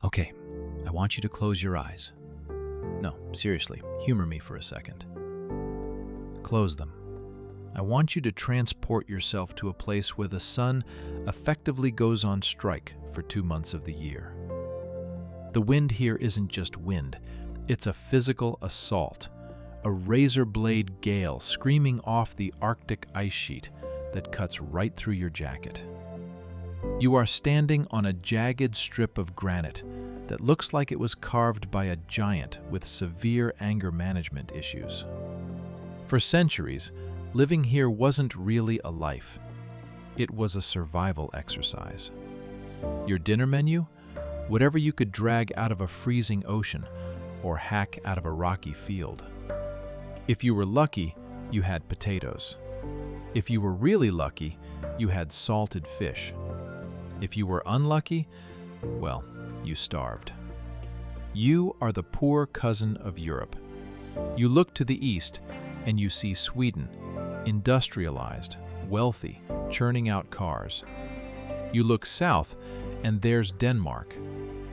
Okay, I want you to close your eyes. No, seriously, humor me for a second. Close them. I want you to transport yourself to a place where the sun effectively goes on strike for 2 months of the year. The wind here isn't just wind, it's a physical assault, a razor blade gale screaming off the Arctic ice sheet that cuts right through your jacket. You are standing on a jagged strip of granite that looks like it was carved by a giant with severe anger management issues. For centuries, living here wasn't really a life. It was a survival exercise. Your dinner menu? Whatever you could drag out of a freezing ocean or hack out of a rocky field. If you were lucky, you had potatoes. If you were really lucky, you had salted fish. If you were unlucky, well, you starved. You are the poor cousin of Europe. You look to the east and you see Sweden, industrialized, wealthy, churning out cars. You look south and there's Denmark,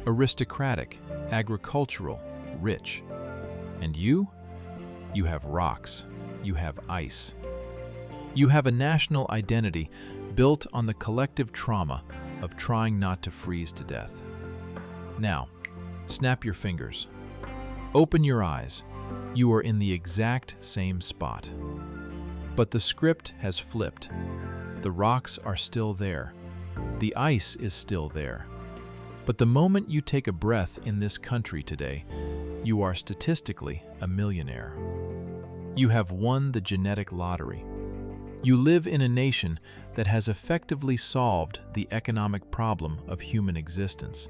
aristocratic, agricultural, rich. And you have rocks, you have ice. You have a national identity built on the collective trauma of trying not to freeze to death. Now, snap your fingers. Open your eyes. You are in the exact same spot. But the script has flipped. The rocks are still there. The ice is still there. But the moment you take a breath in this country today, you are statistically a millionaire. You have won the genetic lottery. You live in a nation that has effectively solved the economic problem of human existence.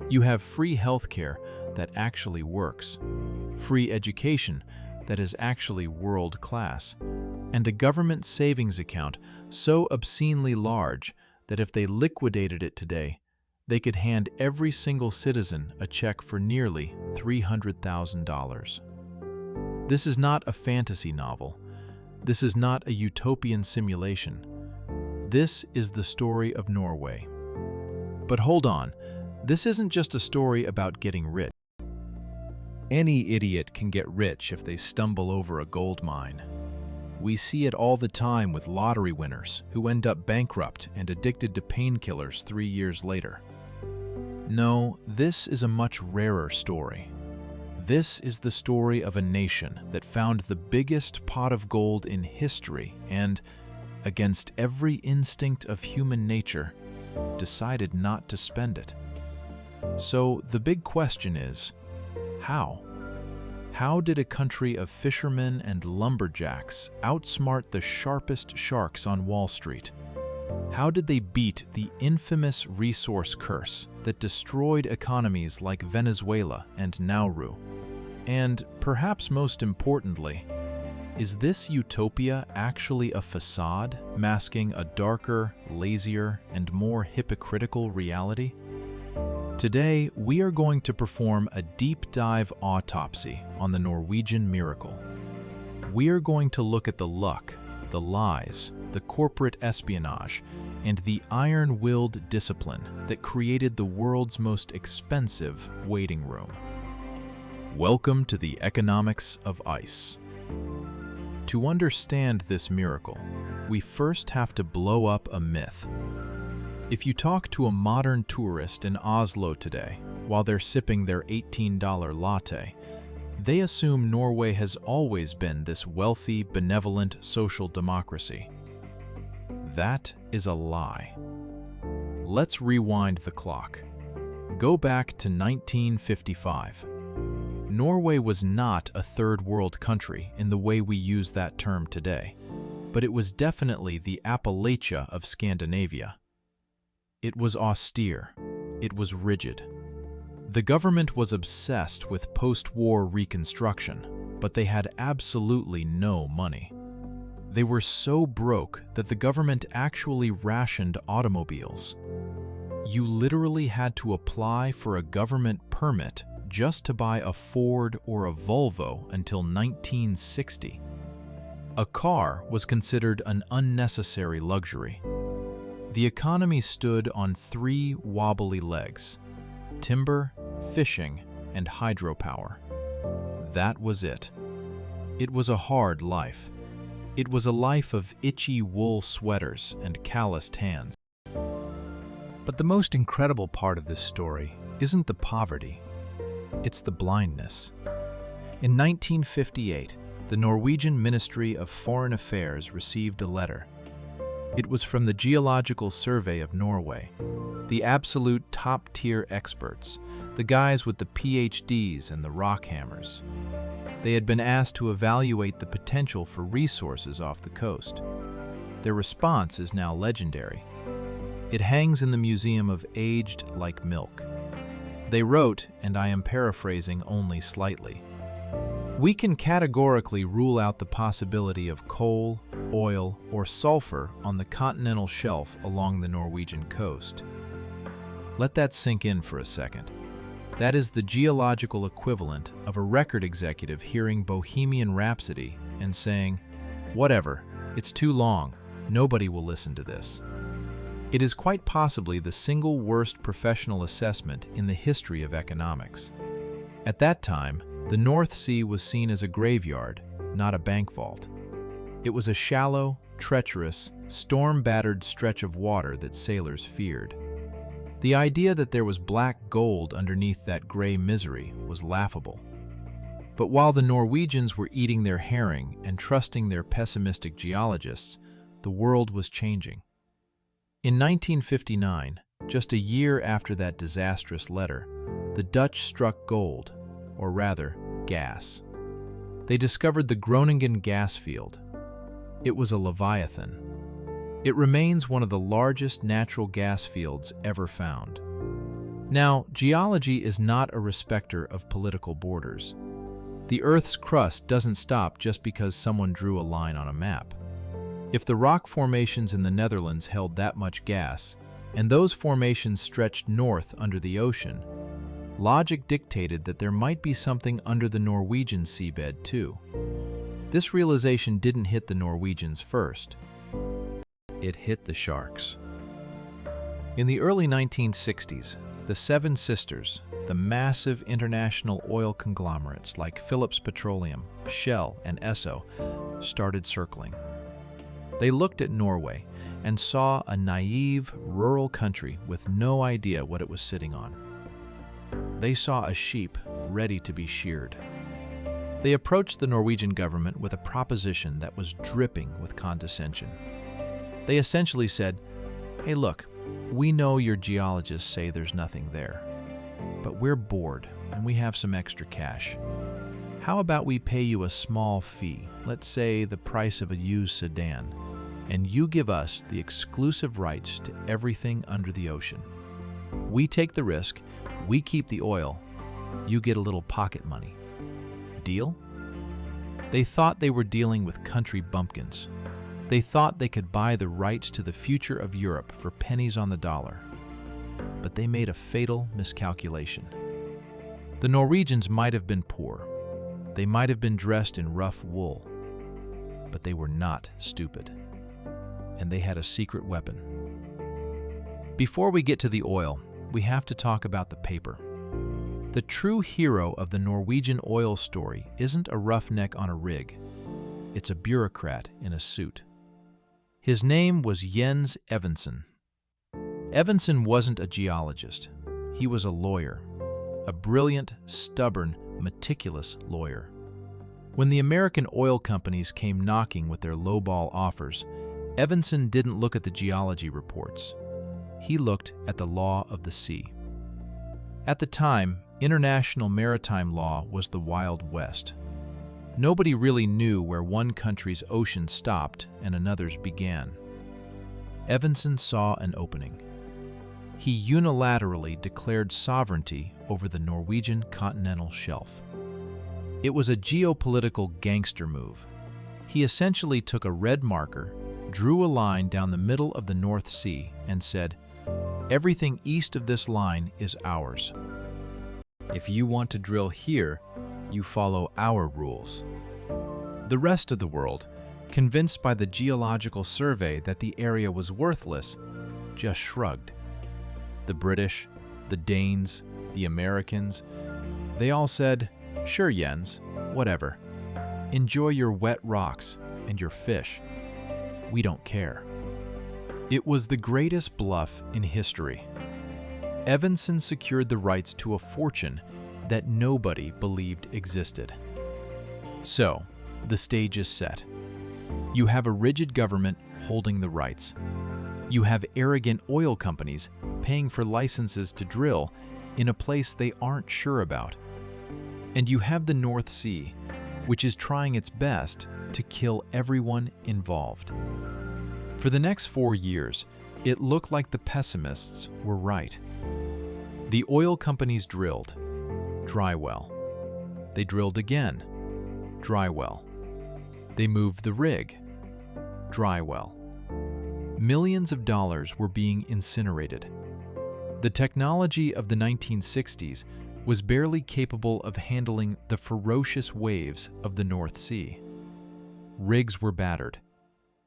You have free healthcare that actually works, free education that is actually world-class, and a government savings account so obscenely large that if they liquidated it today, they could hand every single citizen a check for nearly $300,000. This is not a fantasy novel. This is not a utopian simulation. This is the story of Norway. But hold on, this isn't just a story about getting rich. Any idiot can get rich if they stumble over a gold mine. We see it all the time with lottery winners who end up bankrupt and addicted to painkillers 3 years later. No, this is a much rarer story. This is the story of a nation that found the biggest pot of gold in history and, against every instinct of human nature, decided not to spend it. So the big question is, how? How did a country of fishermen and lumberjacks outsmart the sharpest sharks on Wall Street? How did they beat the infamous resource curse that destroyed economies like Venezuela and Nauru? And perhaps most importantly, is this utopia actually a facade masking a darker, lazier, and more hypocritical reality? Today, we are going to perform a deep dive autopsy on the Norwegian miracle. We are going to look at the luck, the lies, the corporate espionage, and the iron-willed discipline that created the world's most expensive waiting room. Welcome to the economics of ice. To understand this miracle, we first have to blow up a myth. If you talk to a modern tourist in Oslo today, while they're sipping their $18 latte, they assume Norway has always been this wealthy, benevolent social democracy. That is a lie. Let's rewind the clock. Go back to 1955. Norway was not a third world country in the way we use that term today, but it was definitely the Appalachia of Scandinavia. It was austere. It was rigid. The government was obsessed with post-war reconstruction, but they had absolutely no money. They were so broke that the government actually rationed automobiles. You literally had to apply for a government permit just to buy a Ford or a Volvo until 1960. A car was considered an unnecessary luxury. The economy stood on 3 wobbly legs: timber, fishing, and hydropower. That was it. It was a hard life. It was a life of itchy wool sweaters and calloused hands. But the most incredible part of this story isn't the poverty, it's the blindness. In 1958, the Norwegian Ministry of Foreign Affairs received a letter. It was from the Geological Survey of Norway, the absolute top-tier experts, the guys with the PhDs and the rock hammers. They had been asked to evaluate the potential for resources off the coast. Their response is now legendary. It hangs in the Museum of Aged Like Milk. They wrote, and I am paraphrasing only slightly, "We can categorically rule out the possibility of coal, oil, or sulfur on the continental shelf along the Norwegian coast." Let that sink in for a second. That is the geological equivalent of a record executive hearing Bohemian Rhapsody and saying, "Whatever, it's too long, nobody will listen to this." It is quite possibly the single worst professional assessment in the history of economics. At that time, the North Sea was seen as a graveyard, not a bank vault. It was a shallow, treacherous, storm-battered stretch of water that sailors feared. The idea that there was black gold underneath that gray misery was laughable. But while the Norwegians were eating their herring and trusting their pessimistic geologists, the world was changing. In 1959, just a year after that disastrous letter, the Dutch struck gold, or rather, gas. They discovered the Groningen gas field. It was a leviathan. It remains one of the largest natural gas fields ever found. Now, geology is not a respecter of political borders. The Earth's crust doesn't stop just because someone drew a line on a map. If the rock formations in the Netherlands held that much gas, and those formations stretched north under the ocean, logic dictated that there might be something under the Norwegian seabed too. This realization didn't hit the Norwegians first. It hit the sharks. In the early 1960s, the Seven Sisters, the massive international oil conglomerates like Phillips Petroleum, Shell, and Esso, started circling. They looked at Norway and saw a naive, rural country with no idea what it was sitting on. They saw a sheep ready to be sheared. They approached the Norwegian government with a proposition that was dripping with condescension. They essentially said, "Hey look, we know your geologists say there's nothing there, but we're bored and we have some extra cash. How about we pay you a small fee, let's say the price of a used sedan, and you give us the exclusive rights to everything under the ocean. We take the risk, we keep the oil, you get a little pocket money. Deal?" They thought they were dealing with country bumpkins. They thought they could buy the rights to the future of Europe for pennies on the dollar. But they made a fatal miscalculation. The Norwegians might have been poor. They might have been dressed in rough wool. But they were not stupid. And they had a secret weapon. Before we get to the oil, we have to talk about the paper. The true hero of the Norwegian oil story isn't a roughneck on a rig. It's a bureaucrat in a suit. His name was Jens Evensen. Evensen wasn't a geologist. He was a lawyer. A brilliant, stubborn, meticulous lawyer. When the American oil companies came knocking with their lowball offers, Evensen didn't look at the geology reports. He looked at the law of the sea. At the time, international maritime law was the Wild West. Nobody really knew where one country's ocean stopped and another's began. Evensen saw an opening. He unilaterally declared sovereignty over the Norwegian continental shelf. It was a geopolitical gangster move. He essentially took a red marker, drew a line down the middle of the North Sea, and said, "Everything east of this line is ours. If you want to drill here, you follow our rules." The rest of the world, convinced by the Geological Survey that the area was worthless, just shrugged. The British, the Danes, the Americans, they all said, "Sure, Jens, whatever. Enjoy your wet rocks and your fish. We don't care." It was the greatest bluff in history. Evensen secured the rights to a fortune that nobody believed existed. So, the stage is set. You have a rigid government holding the rights. You have arrogant oil companies paying for licenses to drill in a place they aren't sure about. And you have the North Sea, which is trying its best to kill everyone involved. For the next 4 years, it looked like the pessimists were right. The oil companies drilled. Dry well. They drilled again. Dry well. They moved the rig. Dry well. Millions of dollars were being incinerated. The technology of the 1960s was barely capable of handling the ferocious waves of the North Sea. Rigs were battered.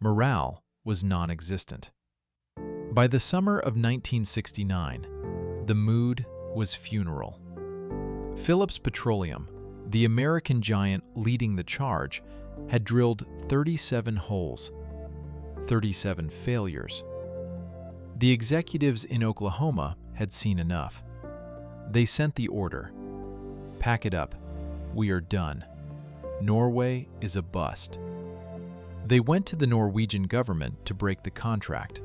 Morale was non-existent. By the summer of 1969, the mood was funeral. Phillips Petroleum, the American giant leading the charge, had drilled 37 holes, 37 failures. The executives in Oklahoma had seen enough. They sent the order, "Pack it up. We are done. Norway is a bust." They went to the Norwegian government to break the contract,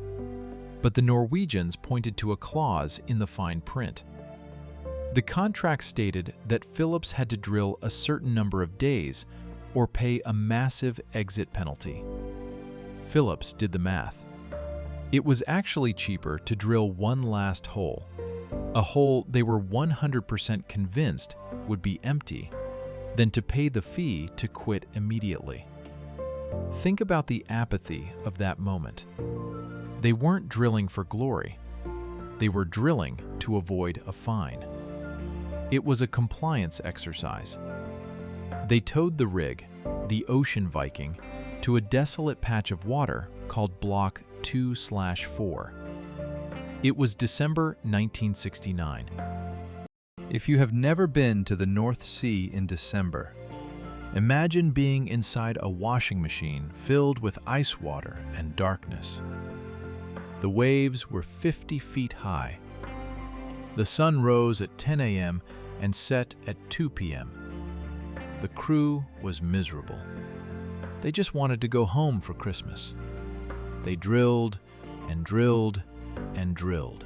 but the Norwegians pointed to a clause in the fine print. The contract stated that Phillips had to drill a certain number of days or pay a massive exit penalty. Phillips did the math. It was actually cheaper to drill one last hole, a hole they were 100% convinced would be empty, than to pay the fee to quit immediately. Think about the apathy of that moment. They weren't drilling for glory. They were drilling to avoid a fine. It was a compliance exercise. They towed the rig, the Ocean Viking, to a desolate patch of water called Block 2/4. It was December 1969. If you have never been to the North Sea in December, imagine being inside a washing machine filled with ice water and darkness. The waves were 50 feet high. The sun rose at 10 a.m. and set at 2 p.m. The crew was miserable. They just wanted to go home for Christmas. They drilled and drilled and drilled.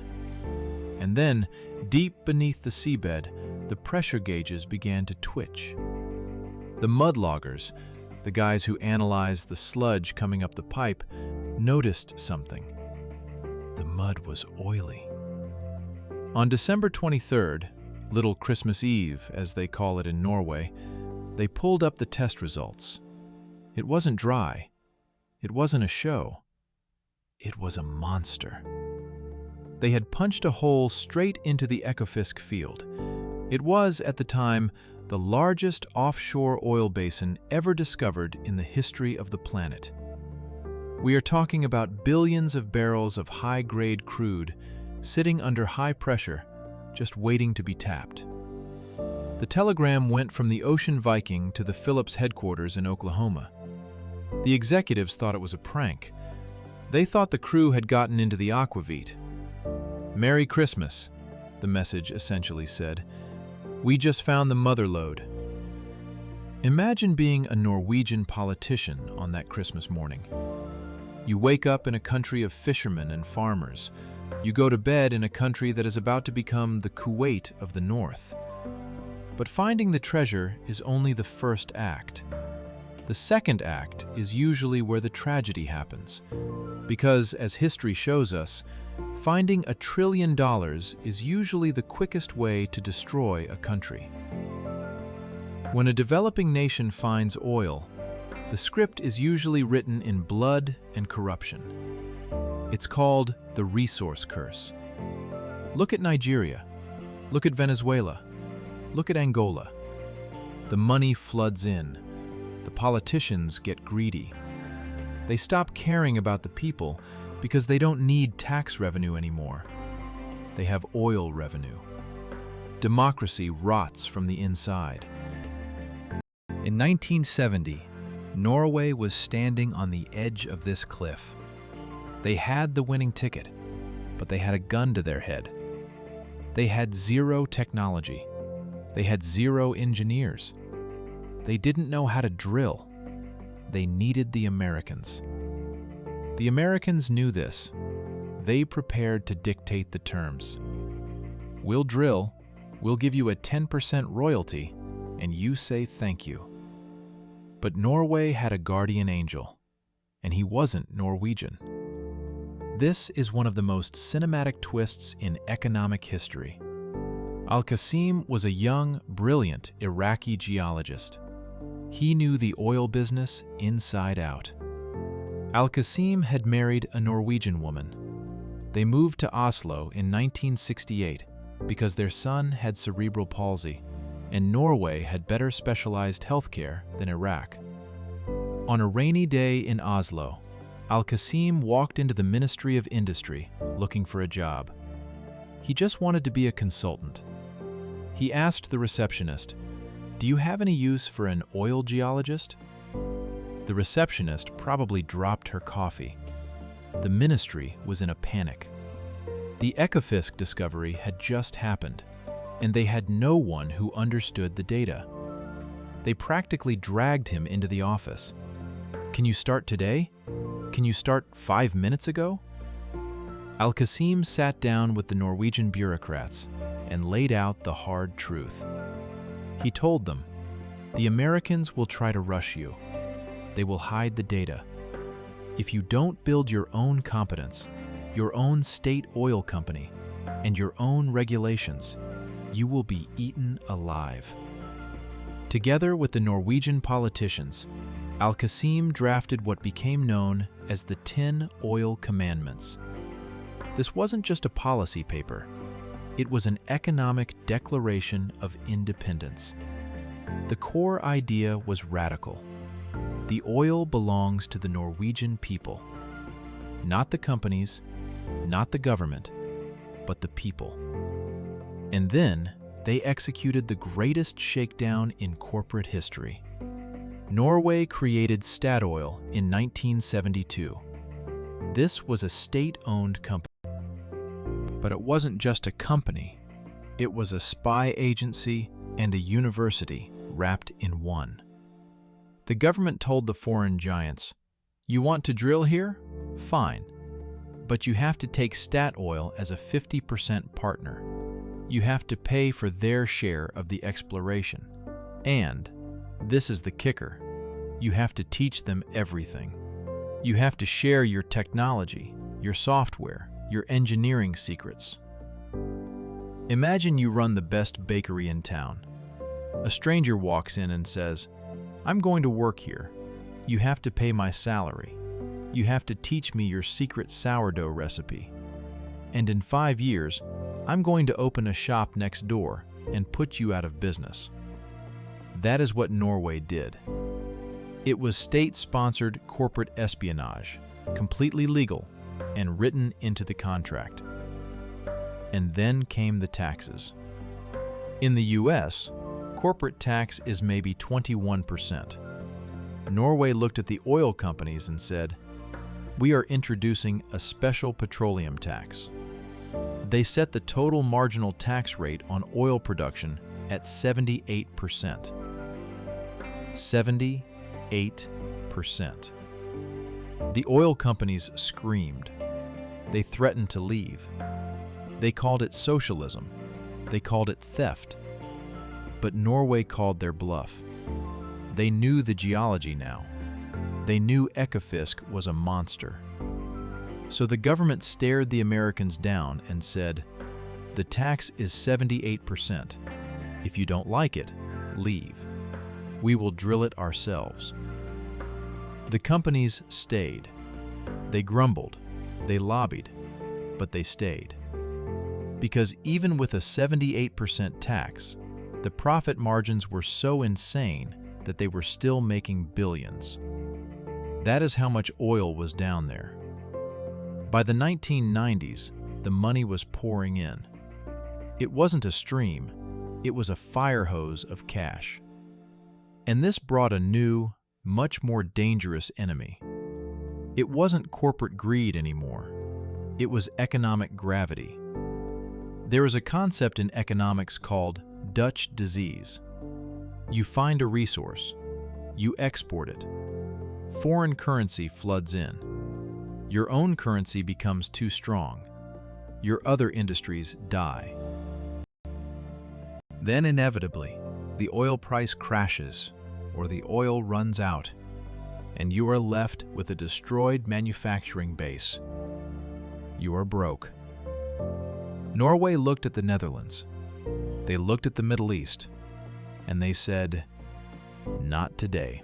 And then, deep beneath the seabed, the pressure gauges began to twitch. The mudloggers, the guys who analyzed the sludge coming up the pipe, noticed something. The mud was oily. On December 23rd, Little Christmas Eve, as they call it in Norway, they pulled up the test results. It wasn't dry. It wasn't a show. It was a monster. They had punched a hole straight into the Ekofisk field. It was, at the time, the largest offshore oil basin ever discovered in the history of the planet. We are talking about billions of barrels of high-grade crude sitting under high pressure, just waiting to be tapped. The telegram went from the Ocean Viking to the Phillips headquarters in Oklahoma. The executives thought it was a prank. They thought the crew had gotten into the aquavit. "Merry Christmas," the message essentially said. "We just found the mother lode." Imagine being a Norwegian politician on that Christmas morning. You wake up in a country of fishermen and farmers. You go to bed in a country that is about to become the Kuwait of the North. But finding the treasure is only the first act. The second act is usually where the tragedy happens, because, as history shows us, finding $1 trillion is usually the quickest way to destroy a country. When a developing nation finds oil, the script is usually written in blood and corruption. It's called the resource curse. Look at Nigeria. Look at Venezuela. Look at Angola. The money floods in. The politicians get greedy. They stop caring about the people because they don't need tax revenue anymore. They have oil revenue. Democracy rots from the inside. In 1970, Norway was standing on the edge of this cliff. They had the winning ticket, but they had a gun to their head. They had zero technology. They had zero engineers. They didn't know how to drill. They needed the Americans. The Americans knew this. They prepared to dictate the terms. We'll drill, we'll give you a 10% royalty, and you say thank you. But Norway had a guardian angel, and he wasn't Norwegian. This is one of the most cinematic twists in economic history. Al-Qasim was a young, brilliant Iraqi geologist. He knew the oil business inside out. Al-Qasim had married a Norwegian woman. They moved to Oslo in 1968 because their son had cerebral palsy, and Norway had better specialized healthcare than Iraq. On a rainy day in Oslo, Al-Qasim walked into the Ministry of Industry looking for a job. He just wanted to be a consultant. He asked the receptionist, "Do you have any use for an oil geologist?" The receptionist probably dropped her coffee. The ministry was in a panic. The Ekofisk discovery had just happened, and they had no one who understood the data. They practically dragged him into the office. "Can you start today? Can you start 5 minutes ago?" Al-Qasim sat down with the Norwegian bureaucrats and laid out the hard truth. He told them, "The Americans will try to rush you. They will hide the data. If you don't build your own competence, your own state oil company, and your own regulations, you will be eaten alive." Together with the Norwegian politicians, Al-Qasim drafted what became known as the 10 Oil Commandments. This wasn't just a policy paper. It was an economic declaration of independence. The core idea was radical. The oil belongs to the Norwegian people. Not the companies, not the government, but the people. And then they executed the greatest shakedown in corporate history. Norway created Statoil in 1972. This was a state-owned company. But it wasn't just a company. It was a spy agency and a university wrapped in one. The government told the foreign giants, "You want to drill here? Fine. But you have to take Statoil as a 50% partner. You have to pay for their share of the exploration. And, this is the kicker, you have to teach them everything. You have to share your technology, your software, your engineering secrets." Imagine you run the best bakery in town. A stranger walks in and says, "I'm going to work here. You have to pay my salary. You have to teach me your secret sourdough recipe. And in 5 years, I'm going to open a shop next door and put you out of business." That is what Norway did. It was state-sponsored corporate espionage, completely legal, and written into the contract. And then came the taxes. In the US, corporate tax is maybe 21%. Norway looked at the oil companies and said, "We are introducing a special petroleum tax." They set the total marginal tax rate on oil production at 78%. 78%. The oil companies screamed. They threatened to leave. They called it socialism. They called it theft. But Norway called their bluff. They knew the geology now. They knew Ekofisk was a monster. So the government stared the Americans down and said, "The tax is 78%. If you don't like it, leave. We will drill it ourselves." The companies stayed. They grumbled, they lobbied, but they stayed. Because even with a 78% tax, the profit margins were so insane that they were still making billions. That is how much oil was down there. By the 1990s, the money was pouring in. It wasn't a stream, It was a fire hose of cash. And this brought a new, much more dangerous enemy. It wasn't corporate greed anymore. It was economic gravity. There is a concept in economics called Dutch disease. You find a resource, you export it. Foreign currency floods in. Your own currency becomes too strong. Your other industries die. Then inevitably, the oil price crashes, or the oil runs out, and you are left with a destroyed manufacturing base. You are broke. Norway looked at the Netherlands. They looked at the Middle East, and they said, "Not today."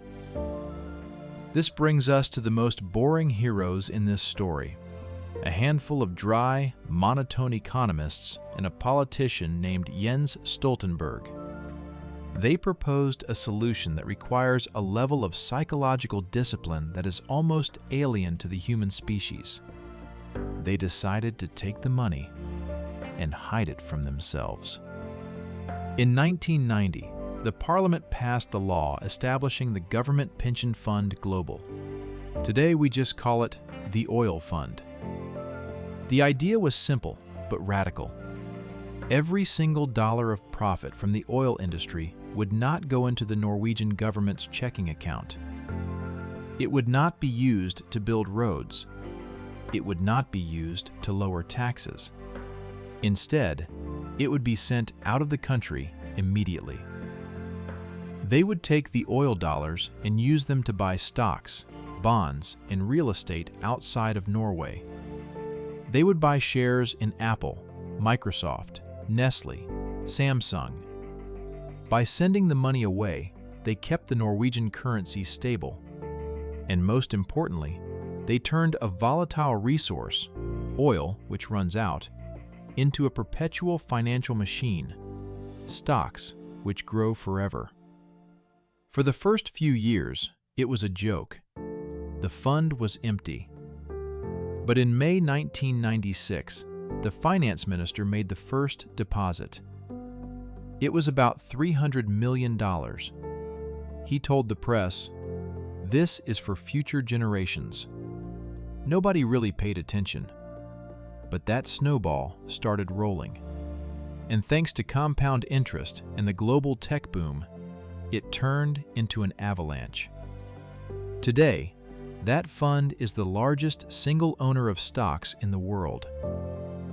This brings us to the most boring heroes in this story, a handful of dry, monotone economists and a politician named Jens Stoltenberg. They proposed a solution that requires a level of psychological discipline that is almost alien to the human species. They decided to take the money and hide it from themselves. In 1990, the Parliament passed the law establishing the Government Pension Fund Global. Today we just call it the Oil Fund. The idea was simple but radical. Every single dollar of profit from the oil industry would not go into the Norwegian government's checking account. It would not be used to build roads. It would not be used to lower taxes. Instead, it would be sent out of the country immediately. They would take the oil dollars and use them to buy stocks, bonds, and real estate outside of Norway. They would buy shares in Apple, Microsoft, Nestle, Samsung. By sending the money away, they kept the Norwegian currency stable. And most importantly, they turned a volatile resource, oil, which runs out, into a perpetual financial machine, stocks, which grow forever. For the first few years, it was a joke. The fund was empty. But in May 1996, the finance minister made the first deposit. It was about $300 million. He told the press, "This is for future generations." Nobody really paid attention. But that snowball started rolling. And thanks to compound interest and the global tech boom, it turned into an avalanche. Today, that fund is the largest single owner of stocks in the world.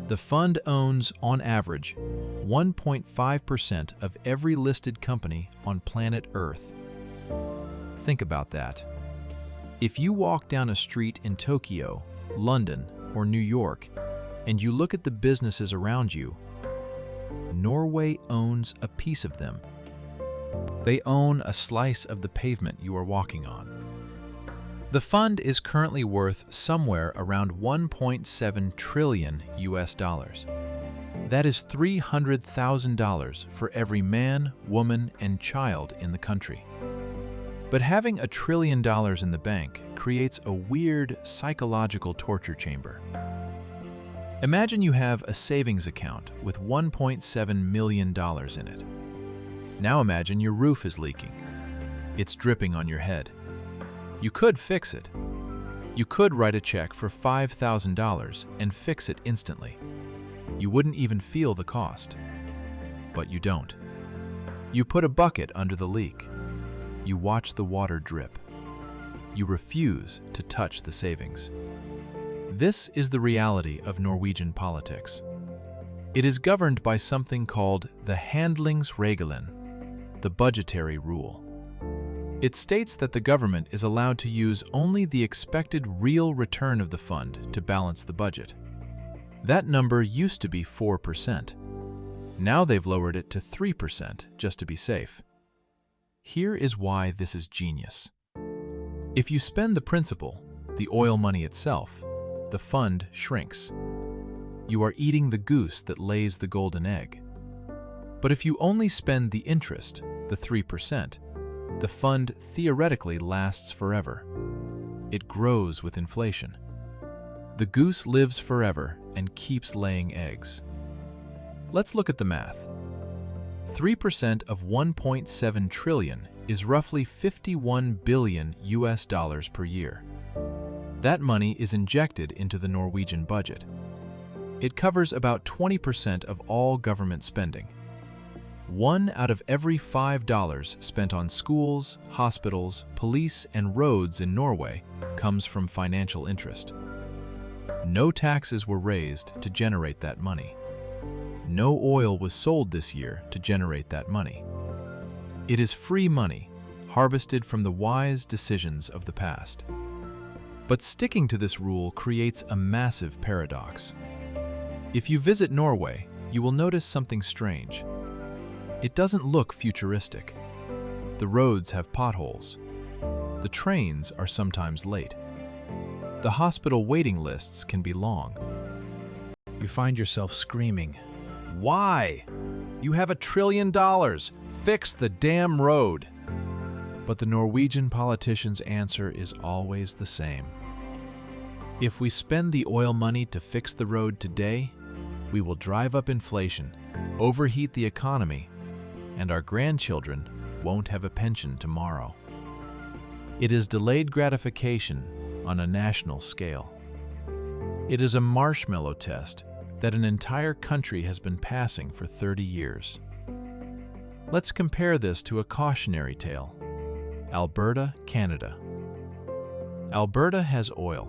The fund owns, on average, 1.5% of every listed company on planet Earth. Think about that. If you walk down a street in Tokyo, London, or New York, and you look at the businesses around you, Norway owns a piece of them. They own a slice of the pavement you are walking on. The fund is currently worth somewhere around $1.7 trillion US. That is $300,000 for every man, woman, and child in the country. But having $1 trillion in the bank creates a weird psychological torture chamber. Imagine you have a savings account with $1.7 million in it. Now imagine your roof is leaking. It's dripping on your head. You could fix it. You could write a check for $5,000 and fix it instantly. You wouldn't even feel the cost. But you don't. You put a bucket under the leak. You watch the water drip. You refuse to touch the savings. This is the reality of Norwegian politics. It is governed by something called the handlingsregelen, the budgetary rule. It states that the government is allowed to use only the expected real return of the fund to balance the budget. That number used to be 4%. Now they've lowered it to 3% just to be safe. Here is why this is genius. If you spend the principal, the oil money itself, the fund shrinks. You are eating the goose that lays the golden egg. But if you only spend the interest, the 3%, the fund theoretically lasts forever. It grows with inflation. The goose lives forever and keeps laying eggs. Let's look at the math. 3% of 1.7 trillion is roughly 51 billion US dollars per year. That money is injected into the Norwegian budget. It covers about 20% of all government spending. 1 out of every $5 spent on schools, hospitals, police, and roads in Norway comes from financial interest. No taxes were raised to generate that money. No oil was sold this year to generate that money. It is free money, harvested from the wise decisions of the past. But sticking to this rule creates a massive paradox. If you visit Norway, you will notice something strange. It doesn't look futuristic. The roads have potholes. The trains are sometimes late. The hospital waiting lists can be long. You find yourself screaming, "Why? You have $1 trillion! Fix the damn road!" But the Norwegian politician's answer is always the same. If we spend the oil money to fix the road today, we will drive up inflation, overheat the economy, and our grandchildren won't have a pension tomorrow. It is delayed gratification on a national scale. It is a marshmallow test that an entire country has been passing for 30 years. Let's compare this to a cautionary tale. Alberta, Canada. Alberta has oil,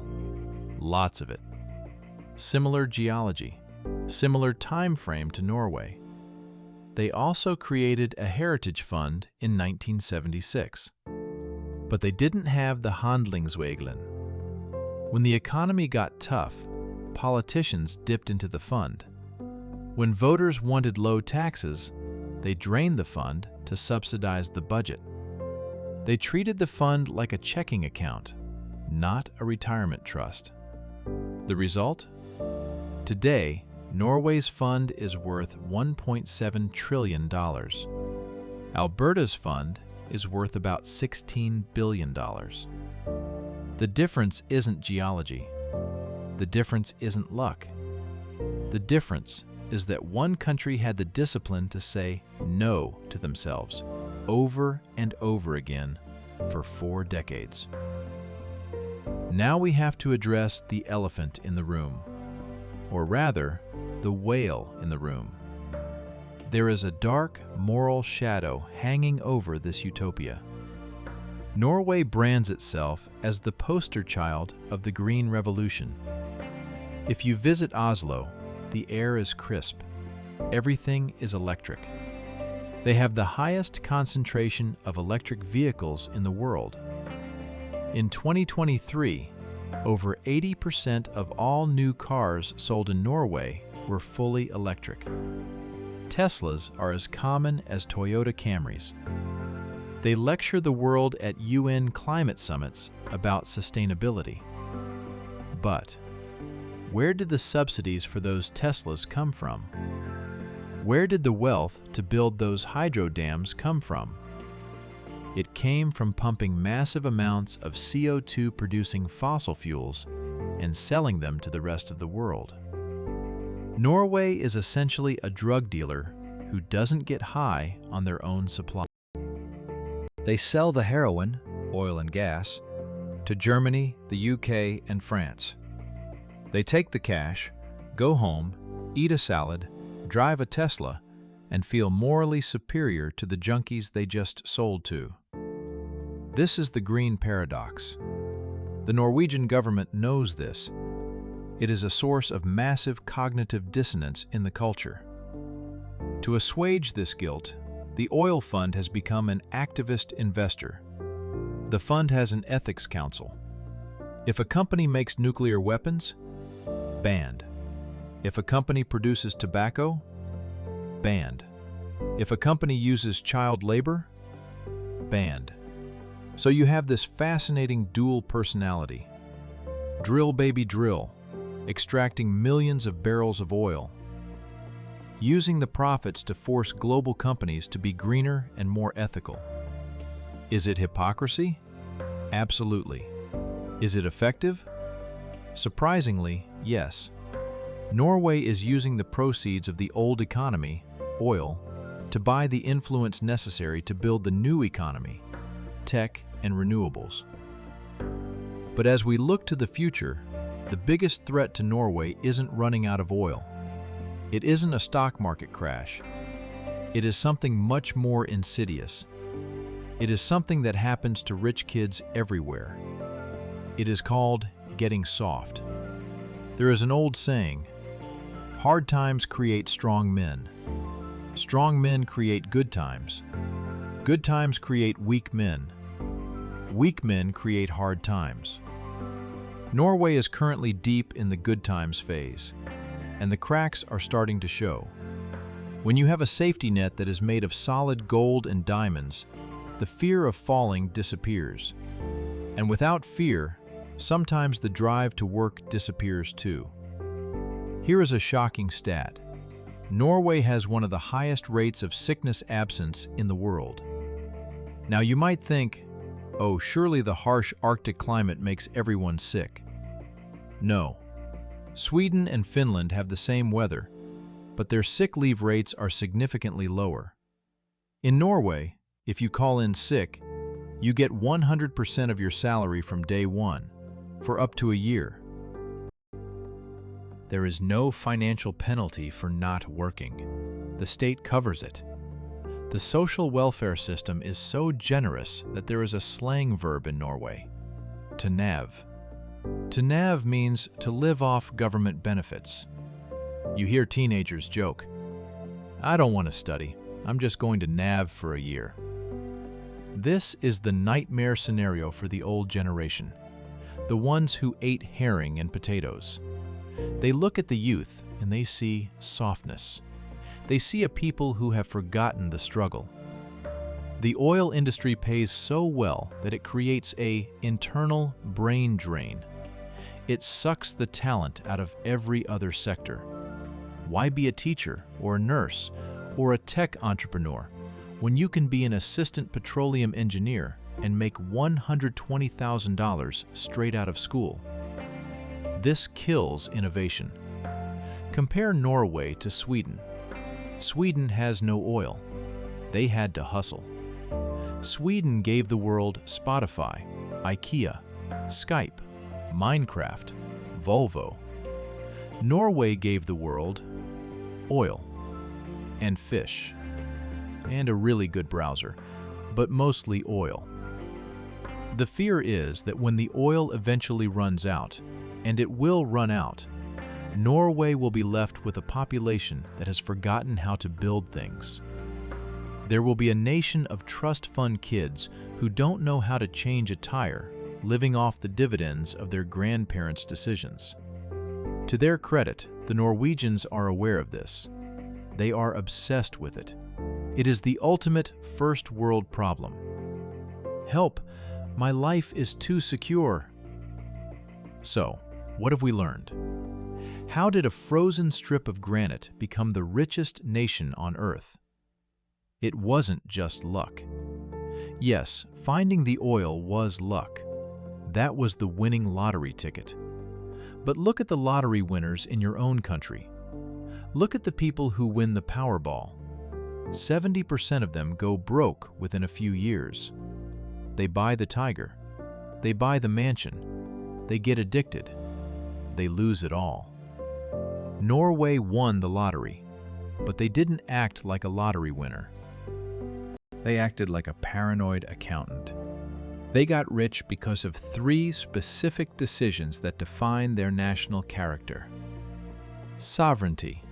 lots of it. Similar geology, similar time frame to Norway. They also created a heritage fund in 1976. But they didn't have the handlingsregelen. When the economy got tough, politicians dipped into the fund. When voters wanted low taxes, they drained the fund to subsidize the budget. They treated the fund like a checking account, not a retirement trust. The result? Today, Norway's fund is worth $1.7 trillion. Alberta's fund is worth about $16 billion. The difference isn't geology. The difference isn't luck. The difference is that one country had the discipline to say no to themselves over and over again for 4 decades. Now we have to address the elephant in the room, or rather, the whale in the room. There is a dark moral shadow hanging over this utopia. Norway brands itself as the poster child of the Green Revolution. If you visit Oslo, the air is crisp. Everything is electric. They have the highest concentration of electric vehicles in the world. In 2023, over 80% of all new cars sold in Norway were fully electric. Teslas are as common as Toyota Camrys. They lecture the world at UN climate summits about sustainability. But where did the subsidies for those Teslas come from? Where did the wealth to build those hydro dams come from? It came from pumping massive amounts of CO2 producing fossil fuels and selling them to the rest of the world. Norway is essentially a drug dealer who doesn't get high on their own supply. They sell the heroin, oil and gas, to Germany, the UK, and France. They take the cash, go home, eat a salad, drive a Tesla, and feel morally superior to the junkies they just sold to. This is the green paradox. The Norwegian government knows this. It is a source of massive cognitive dissonance in the culture. To assuage this guilt, the oil fund has become an activist investor. The fund has an ethics council. If a company makes nuclear weapons, banned. If a company produces tobacco, banned. If a company uses child labor, banned. So you have this fascinating dual personality. Drill baby drill, extracting millions of barrels of oil, using the profits to force global companies to be greener and more ethical. Is it hypocrisy? Absolutely. Is it effective? Surprisingly, yes. Norway is using the proceeds of the old economy, oil, to buy the influence necessary to build the new economy, tech and renewables. But as we look to the future, the biggest threat to Norway isn't running out of oil. It isn't a stock market crash. It is something much more insidious. It is something that happens to rich kids everywhere. It is called getting soft. There is an old saying, hard times create strong men. Strong men create good times. Good times create weak men. Weak men create hard times. Norway is currently deep in the good times phase, and the cracks are starting to show. When you have a safety net that is made of solid gold and diamonds, the fear of falling disappears. And without fear, sometimes the drive to work disappears too. Here is a shocking stat. Norway has one of the highest rates of sickness absence in the world. Now you might think, oh, surely the harsh Arctic climate makes everyone sick. No. Sweden and Finland have the same weather, but their sick leave rates are significantly lower. In Norway, if you call in sick, you get 100% of your salary from day one, for up to a year. There is no financial penalty for not working. The state covers it. The social welfare system is so generous that there is a slang verb in Norway, to nav. To nav means to live off government benefits. You hear teenagers joke, I don't want to study, I'm just going to nav for a year. This is the nightmare scenario for the old generation, the ones who ate herring and potatoes. They look at the youth and they see softness. They see a people who have forgotten the struggle. The oil industry pays so well that it creates an internal brain drain. It sucks the talent out of every other sector. Why be a teacher or a nurse or a tech entrepreneur when you can be an assistant petroleum engineer and make $120,000 straight out of school? This kills innovation. Compare Norway to Sweden. Sweden has no oil. They had to hustle. Sweden gave the world Spotify, IKEA, Skype, Minecraft, Volvo. Norway gave the world oil and fish and a really good browser, but mostly oil. The fear is that when the oil eventually runs out, and it will run out, Norway will be left with a population that has forgotten how to build things. There will be a nation of trust fund kids who don't know how to change a tire, living off the dividends of their grandparents' decisions. To their credit, the Norwegians are aware of this. They are obsessed with it. It is the ultimate first world problem. Help! My life is too secure. So, what have we learned? How did a frozen strip of granite become the richest nation on Earth? It wasn't just luck. Yes, finding the oil was luck. That was the winning lottery ticket. But look at the lottery winners in your own country. Look at the people who win the Powerball. 70% of them go broke within a few years. They buy the tiger. They buy the mansion. They get addicted. They lose it all. Norway won the lottery, but they didn't act like a lottery winner. They acted like a paranoid accountant. They got rich because of 3 specific decisions that define their national character. Sovereignty.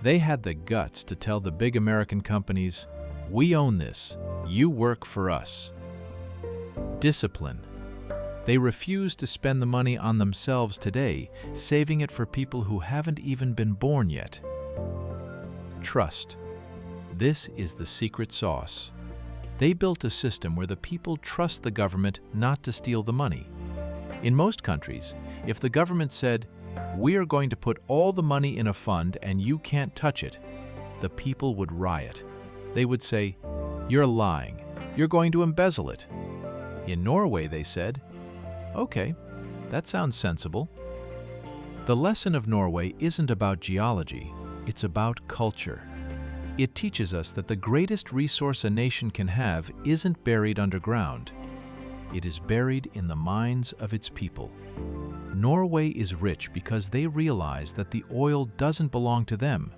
They had the guts to tell the big American companies, we own this, you work for us. Discipline. They refuse to spend the money on themselves today, saving it for people who haven't even been born yet. Trust. This is the secret sauce. They built a system where the people trust the government not to steal the money. In most countries, if the government said, we are going to put all the money in a fund and you can't touch it, the people would riot. They would say, you're lying, you're going to embezzle it. In Norway, they said, okay, that sounds sensible. The lesson of Norway isn't about geology, it's about culture. It teaches us that the greatest resource a nation can have isn't buried underground. It is buried in the minds of its people. Norway is rich because they realize that the oil doesn't belong to them.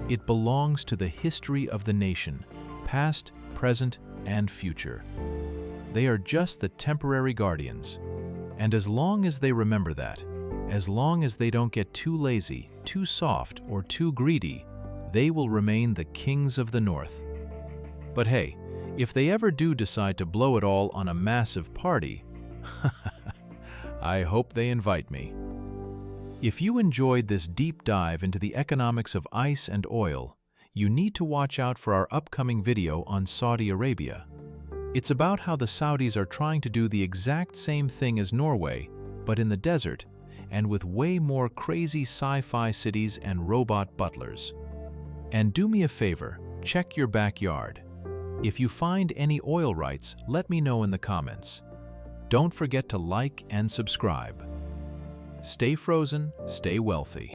It belongs to the history of the nation, past, present, and future. They are just the temporary guardians. And as long as they remember that, as long as they don't get too lazy, too soft, or too greedy, they will remain the kings of the North. But hey, if they ever do decide to blow it all on a massive party, I hope they invite me. If you enjoyed this deep dive into the economics of ice and oil, you need to watch out for our upcoming video on Saudi Arabia. It's about how the Saudis are trying to do the exact same thing as Norway, but in the desert, and with way more crazy sci-fi cities and robot butlers. And do me a favor, check your backyard. If you find any oil rights, let me know in the comments. Don't forget to like and subscribe. Stay frozen, stay wealthy.